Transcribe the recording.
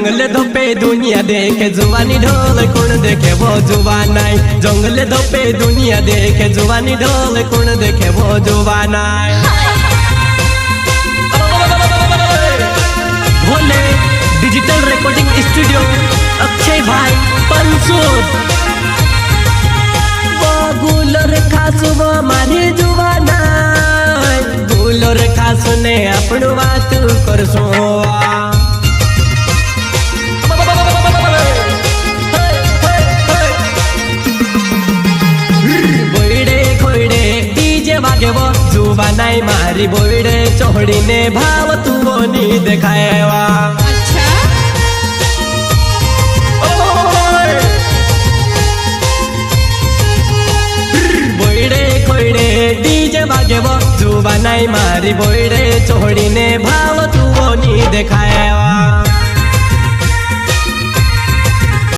जंगल धोपे दुनिया देखे जुवानी ढोल कौन देखे वो जुवानाई। जंगल धोपे दुनिया देखे जुवानी ढोल कौन देखे वो जुवानाई। भोले डिजिटल रिकॉर्डिंग स्टूडियो अक्षय भाई पंसूर। वो गुलर खासु वो मारी जुवानाई। गुलर खासु ने अपनु बात करसो वागे वो जुवानाई मारी बोईडे चोहड़ी ने भाव तू वो नी देखाएवा। अच्छा बोईडे खोईडे डीजे वागे वो जुवानाई मारी बोईडे चोहड़ी ने भाव तू वो नी देखाए।